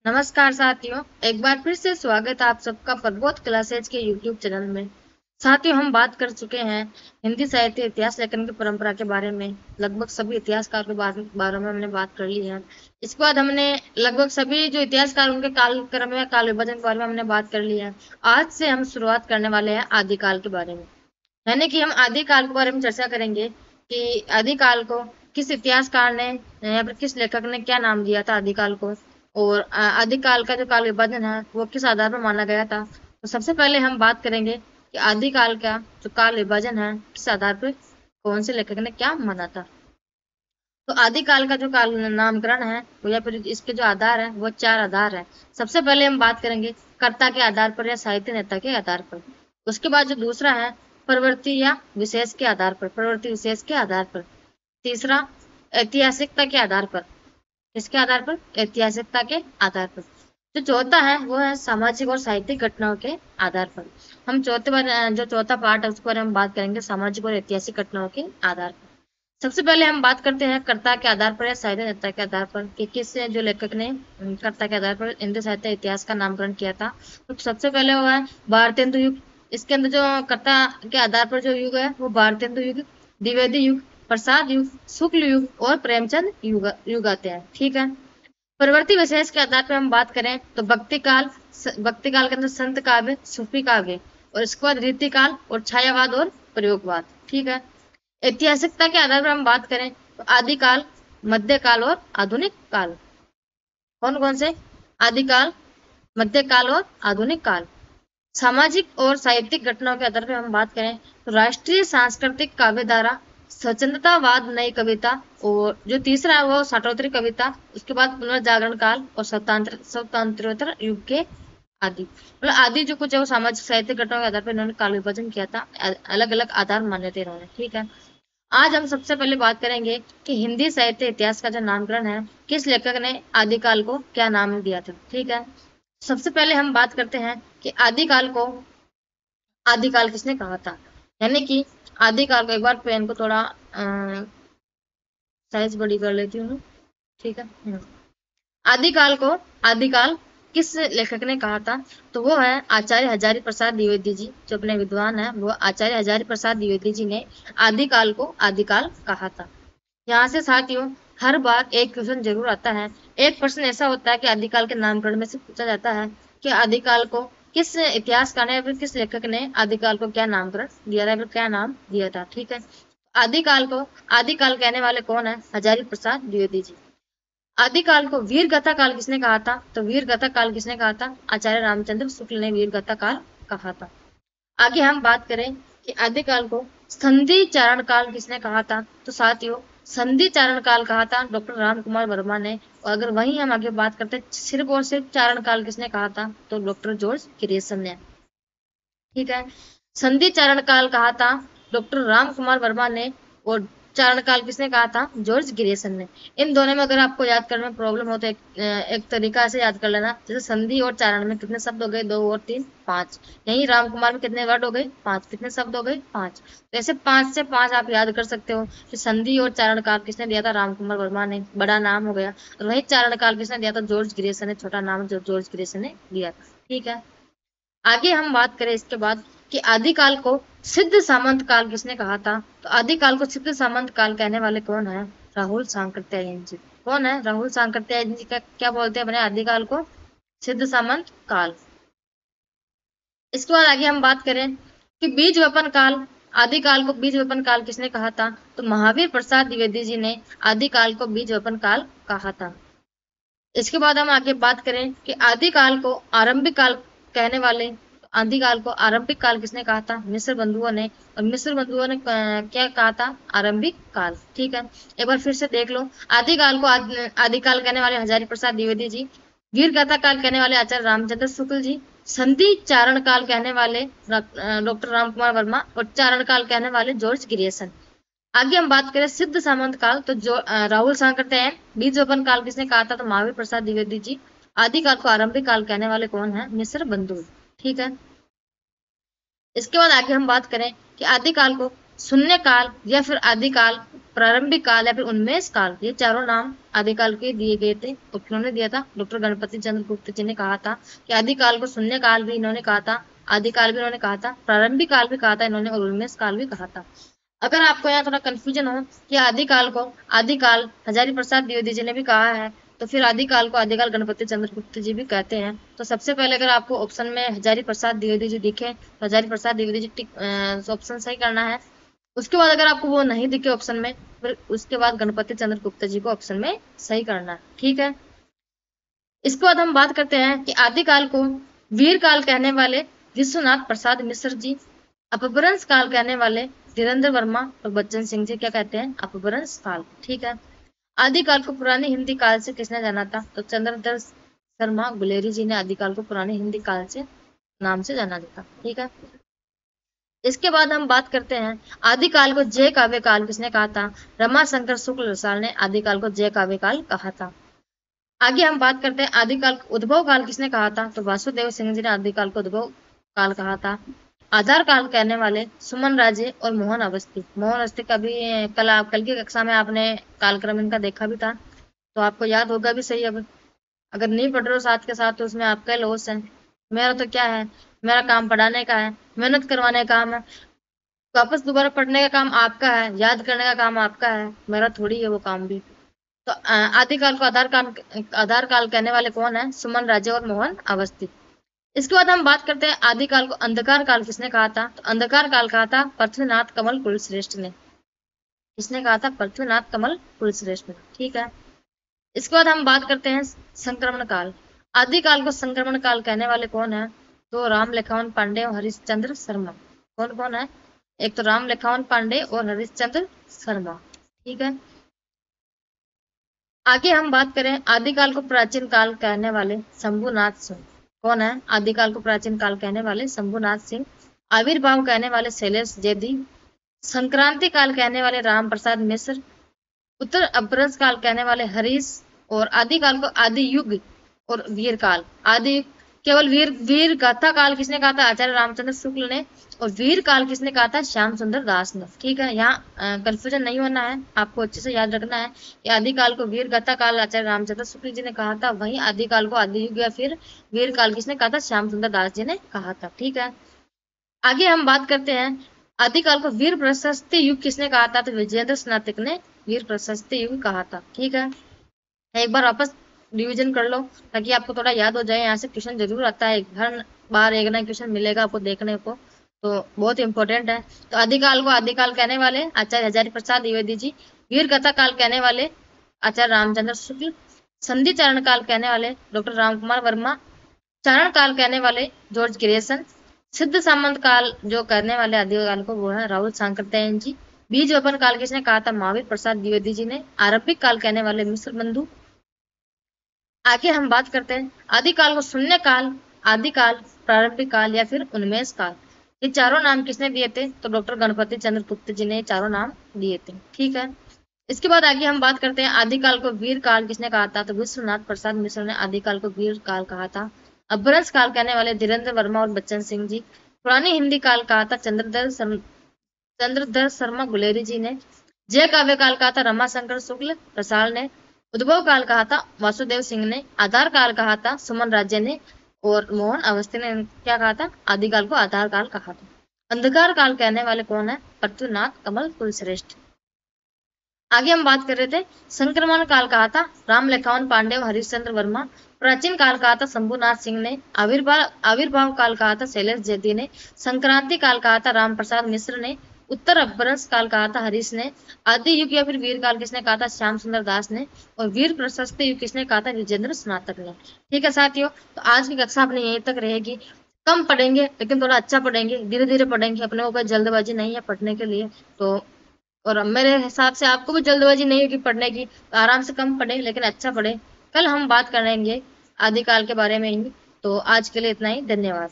नमस्कार साथियों, एक बार फिर से स्वागत है आप सबका प्रबोध क्लासेज के यूट्यूब चैनल में। साथियों, हम बात कर चुके हैं हिंदी साहित्य इतिहास लेखन की परंपरा के बारे में। लगभग सभी इतिहासकार के बारे में हमने बात कर ली है। इसके बाद हमने लगभग सभी जो इतिहासकार उनके कालक्रम या काल विभाजन के बारे में हमने बात कर ली है। आज से हम शुरुआत करने वाले हैं आदिकाल के बारे में, यानी कि हम आदिकाल के बारे में चर्चा करेंगे कि आदिकाल को किस इतिहासकार ने या फिर किस लेखक ने क्या नाम दिया था आदिकाल को, और आदिकाल का जो काल विभाजन है वो किस आधार पर माना गया था। तो सबसे पहले हम बात करेंगे कि आदिकाल का जो काल विभाजन है किस आधार पर कौन से लेखक ने क्या माना था। तो आदिकाल का जो काल नामकरण है वो या फिर इसके जो आधार है वो चार आधार है। सबसे पहले हम बात करेंगे कर्ता के आधार पर या साहित्य नेता के आधार पर। उसके बाद जो दूसरा है प्रवृत्ति या विशेष के आधार पर, प्रवृत्ति विशेष के आधार पर। तीसरा ऐतिहासिकता के आधार पर। इसके आधार पर ऐतिहासिकता के आधार पर। जो चौथा है वो है सामाजिक और साहित्यिक घटनाओं के आधार पर। हम चौथे बार जो चौथा पार्ट है उसके बारे में बात करेंगे सामाजिक और ऐतिहासिक घटनाओं के आधार पर। सबसे पहले हम बात करते हैं कर्ता के आधार पर या साहित्य नेता के आधार पर कि किस जो लेखक ने कर्ता के आधार पर हिंदी साहित्य इतिहास का नामकरण किया था। तो सबसे पहले वो है भारतेंदु युग। इसके अंदर जो कर्ता के आधार पर जो युग है वो भारतेंदु युग, द्विवेदी युग, प्रसाद युग, शुक्ल युग और प्रेमचंद युग आते हैं। ठीक है। प्रवृत्ति विशेष के आधार पर हम बात करें तो भक्ति काल के अंदर संत काव्य, सूफी काव्य, और इसके बाद रीति काल और छायावाद और प्रयोगवाद। ठीक है। ऐतिहासिकता के आधार पर हम बात करें तो आदिकाल, मध्यकाल और आधुनिक काल। कौन कौन से? आदिकाल, मध्यकाल और आधुनिक काल। सामाजिक और साहित्यिक घटनाओं के आधार पर हम बात करें तो राष्ट्रीय सांस्कृतिक काव्य धारा, स्वतंत्रतावाद, नई कविता, और जो तीसरा है वो साठोत्तरी कविता। उसके बाद पुनर्जागरण काल और स्वतंत्रोत्तर युग के आदि। मतलब आदि जो कुछ है वो सामाजिक साहित्यिक घटनाओं के आधार पर इन्होंने काल विभाजन किया था। अलग अलग आधार मान्य थे इन्होंने। ठीक है। आज हम सबसे पहले बात करेंगे कि हिंदी साहित्य इतिहास का जो नामकरण है किस लेखक ने आदिकाल को क्या नाम दिया था। ठीक है। सबसे पहले हम बात करते हैं कि आदिकाल को आदिकाल किसने कहा था, यानी कि आदिकाल को एक बार पेन को थोड़ा साइज बड़ी कर लेती हूँ। ठीक है। आदिकाल को आदिकाल किस लेखक ने कहा था, तो वो है आचार्य हजारी प्रसाद द्विवेदी जी। जो अपने विद्वान है वो आचार्य हजारी प्रसाद द्विवेदी जी ने आदिकाल को आदिकाल कहा था। यहाँ से साथियों हर बार एक क्वेश्चन जरूर आता है। एक प्रश्न ऐसा होता है कि आदिकाल के नामकरण में से पूछा जाता है कि आदिकाल को किस इतिहासकार ने या फिर किस लेखक ने आदिकाल को क्या नामकरण दिया था, फिर क्या नाम दिया था। ठीक है। आदिकाल को आदिकाल कहने वाले कौन है? हजारी प्रसाद द्विवेदी जी। आदिकाल को वीर गाथा काल किसने कहा था, तो वीर गाथा काल किसने कहा था? आचार्य रामचंद्र शुक्ल ने वीर गाथा काल कहा था। आगे हम बात करें कि आदिकाल को संधि चारण काल किसने कहा था, तो साथियों संधि चारण काल कहा था डॉक्टर राम कुमार वर्मा ने। और अगर वहीं हम आगे बात करते हैं सिर्फ और सिर्फ चारण काल किसने कहा था, तो डॉक्टर जॉर्ज ग्रेसन ने। ठीक है। संधि चारण काल कहा था डॉक्टर राम कुमार वर्मा ने, और चारण काल किसने कहा था? जॉर्ज ग्रेसन ने। इन दोनों में अगर आपको याद करने में प्रॉब्लम हो तो एक तरीका से याद कर लेना, जैसे संधि और चारण में कितने शब्द हो गए? 2 और 3 5। यही राम कुमार में कितने वर्ड हो गए? 5। कितने शब्द हो गए? 5। तो ऐसे 5 से 5 आप याद कर सकते हो कि संधि और चारण काल किसने दिया था? राम कुमार वर्मा ने, बड़ा नाम हो गया। और वही चारण काल किसने दिया था? जॉर्ज ग्रेसन ने, छोटा नाम जो जॉर्ज ग्रेसन ने दिया था। ठीक है। आगे हम बात करें इसके बाद कि आदिकाल को सिद्ध सामंत काल किसने कहा था, तो आदिकाल को सिद्ध सामंत काल कहने वाले कौन है? राहुल सांकृत्यायन जी। कौन है? राहुल सांकृत्यायन जी का क्या बोलते हैं अपने आदिकाल को? सिद्ध सामंत काल। इसके बाद आगे हम बात करें कि बीज वपन काल, आदिकाल को बीज वपन काल किसने कहा था, तो महावीर प्रसाद द्विवेदी जी ने आदिकाल को बीज वपन काल कहा था। इसके बाद हम आगे बात करें कि आदिकाल को आरंभिक काल कहने वाले, आदिकाल को आरंभिक काल किसने कहा था? मिस्र बंधुओं ने। और मिस्र बंधुओं ने क्या कहा था? आरंभिक काल। ठीक है। एक बार फिर से देख लो। आदिकाल को आदिकाल कहने वाले हजारी प्रसाद द्विवेदी जी, वीर गाथा काल कहने वाले आचार्य रामचंद्र शुक्ल जी, संधि चारण काल कहने वाले डॉक्टर राम कुमार वर्मा, और चारण काल कहने वाले जॉर्ज ग्रियर्सन। आगे हम बात करें सिद्ध सामंत काल, तो जो राहुल सांकृत्यायन। बीज वपन काल किसने कहा था, तो महावीर प्रसाद द्विवेदी जी। आदिकाल को आरंभिक काल कहने वाले कौन है? मिस्र बंधु। ठीक है। इसके बाद आगे हम बात करें कि आदिकाल को शून्य काल या फिर आदिकाल प्रारंभिक काल या फिर उन्मेष काल, ये चारों नाम आदिकाल के दिए गए थे। तो किन्होंने दिया था? डॉक्टर गणपति चंद्र गुप्त जी ने कहा था कि आदिकाल को शून्य काल भी इन्होंने कहा था, आदिकाल भी इन्होंने कहा था, प्रारंभिक काल भी कहा था इन्होंने, और उन्मेष काल भी कहा था। अगर आपको यहाँ थोड़ा कंफ्यूजन हो कि आदिकाल हजारी प्रसाद द्विवेदी जी ने भी कहा है, तो फिर आदिकाल को आदिकाल गणपति चंद्र गुप्त जी भी कहते हैं। तो सबसे पहले अगर आपको ऑप्शन में हजारी प्रसाद द्विवेदी जी दिखे तो हजारी प्रसाद द्विवेदी जी ऑप्शन सही करना है। उसके बाद अगर आपको वो नहीं दिखे ऑप्शन में, फिर उसके बाद गणपति चंद्र गुप्त जी को ऑप्शन में सही करना है, ठीक है। इसके बाद हम बात करते हैं कि आदिकाल को वीर काल कहने वाले विश्वनाथ प्रसाद मिश्र जी, अपभ्रंश काल कहने वाले धीरेन्द्र वर्मा और बच्चन सिंह जी क्या कहते हैं? अपभ्रंश काल, ठीक है। आदिकाल को पुरानी हिंदी काल से किसने जाना था? तो चंद्रधर शर्मा गुलेरी जी ने आदिकाल को पुरानी हिंदी काल से नाम से जाना था, ठीक है। इसके बाद हम बात करते हैं आदिकाल को जय काव्य काल किसने कहा था? रमाशंकर शुक्ल रसाल ने आदिकाल को जय काव्य काल कहा था। आगे हम बात करते हैं आदिकाल को उद्भव काल किसने कहा था? तो वासुदेव सिंह जी ने आदिकाल को उद्भव काल कहा था। आधार काल कहने वाले सुमन राजे और मोहन अवस्थी। मोहन अवस्थी का भी कल की कक्षा में आपने कालक्रम इनका देखा भी था, तो आपको याद होगा भी सही। अब अगर नहीं पढ़ रहे हो साथ के साथ तो उसमें आपका लॉस है। मेरा तो क्या है, मेरा काम पढ़ाने का है, मेहनत करवाने का काम है, वापस दोबारा पढ़ने का काम आपका है, याद करने का काम आपका है, मेरा थोड़ी है वो काम भी। तो आदिकाल को आधार काल कहने वाले कौन है? सुमन राजे और मोहन अवस्थी। इसके बाद हम बात करते हैं आदिकाल को अंधकार काल किसने कहा था? तो अंधकार काल कहा था पृथ्वीनाथ कमल कुलश्रेष्ठ ने। किसने कहा था? पृथ्वीनाथ कमल कुलश्रेष्ठ ने, ठीक है। इसके बाद हम बात करते हैं संक्रमण काल। आदिकाल को संक्रमण काल कहने वाले कौन है? तो राम लखावन पांडे और हरिश्चंद्र शर्मा। कौन कौन है? एक तो राम लखावन पांडे और हरिश्चंद्र शर्मा, ठीक है। आगे हम बात करें आदिकाल को प्राचीन काल कहने वाले शंभुनाथ सिंह। कौन है? आदिकाल को प्राचीन काल कहने वाले शंभुनाथ सिंह। आविर्भाव कहने वाले शैलेश जैदी। संक्रांति काल कहने वाले राम प्रसाद मिश्र। उत्तर अपभ्रंश काल कहने वाले हरीश। और आदिकाल को आदि युग और वीर काल, आदि केवल वीर गाथा काल किसने कहा था? आचार्य रामचंद्र शुक्ल ने। और वीर काल किसने कहा था? श्याम सुंदर दास ने, ठीक है। यहाँ कंफ्यूजन नहीं होना है, आपको अच्छे से याद रखना है कि आदिकाल को वीर गाथा काल आचार्य रामचंद्र शुक्ल जी ने कहा था, वहीं आदिकाल को आदि युग या फिर वीर काल किसने कहा था? श्याम सुंदर दास जी ने कहा था, ठीक है। आगे हम बात करते हैं आदिकाल को वीर प्रशस्ति युग किसने कहा था? तो विजेंद्र स्नातक ने वीर प्रशस्ति युग कहा था, ठीक है। एक बार वापस रिवीजन कर लो ताकि आपको थोड़ा याद हो जाए। यहाँ से क्वेश्चन जरूर आता है, हर बार एक ना क्वेश्चन मिलेगा आपको देखने को, तो बहुत इंपॉर्टेंट है। तो आदिकाल को आदिकाल कहने वाले आचार्य हजारी प्रसाद द्विवेदी जी। वीर कथा काल कहने वाले आचार्य रामचंद्र शुक्ल। संधि चरण काल कहने वाले डॉक्टर रामकुमार वर्मा। चरण काल कहने वाले जॉर्ज ग्रेसन। सिद्ध सामंत काल जो करने वाले आदिकाल को वो है राहुल सांकृत्यायन जी। बीज वपन काल किसने कहा था? महावीर प्रसाद द्विवेदी जी ने। आरंभिक काल कहने वाले मिश्र बंधु। आगे हम बात करते हैं आदिकाल को शून्य काल, आदिकाल, प्रारंभिक काल या फिर उन्मेष काल। ये चारों नाम किसने दिए थे? तो डॉक्टर गणपति चंद्र गुप्त जी ने चारों नाम दिए थे, ठीक है। इसके बाद आगे हम बात करते हैं आदिकाल को वीर काल किसने कहा था? तो विश्वनाथ प्रसाद मिश्र ने आदिकाल को वीर काल कहा था। अपभ्रंश काल कहने वाले धीरेन्द्र वर्मा और बच्चन सिंह जी। पुरानी हिंदी काल कहा था चंद्रधर शर्मा गुलेरी जी ने। जय काव्य काल कहा था रमाशंकर शुक्ल रसाल ने। उद्भव काल कहा था वासुदेव सिंह ने। आधार काल कहा था सुमन राज्य ने। और मोहन अवस्थी ने क्या कहा था? आदिकाल को आधार काल कहा था। अंधकार काल कहने वाले कौन है? पृथ्वीनाथ कमल कुलश्रेष्ठ। आगे हम बात कर रहे थे संक्रमण काल कहा था राम लखावन पांडे और हरिश्चंद्र वर्मा। प्राचीन काल कहा था शंभुनाथ सिंह ने। आविर्भाव काल कहा था शैलेश जैदी ने। संक्रांति काल कहा था राम प्रसाद मिश्र ने। उत्तर अपभ्रंश काल कहा था हरीश ने। आदि युग या फिर वीर काल किसने कहा था? श्याम सुंदर दास ने। और वीर प्रशस्ति युग किसने कहा था? विजेंद्र स्नातक ने, ठीक है साथियों। तो आज की कक्षा अपनी यहीं तक रहेगी। कम पढ़ेंगे लेकिन थोड़ा अच्छा पढ़ेंगे, धीरे धीरे पढ़ेंगे, अपने ऊपर जल्दबाजी नहीं है पढ़ने के लिए। तो और मेरे हिसाब से आपको भी जल्दबाजी नहीं होगी पढ़ने की, तो आराम से कम पढ़े लेकिन अच्छा पढ़े। कल हम बात करेंगे आदिकाल के बारे में ही। तो आज के लिए इतना ही, धन्यवाद।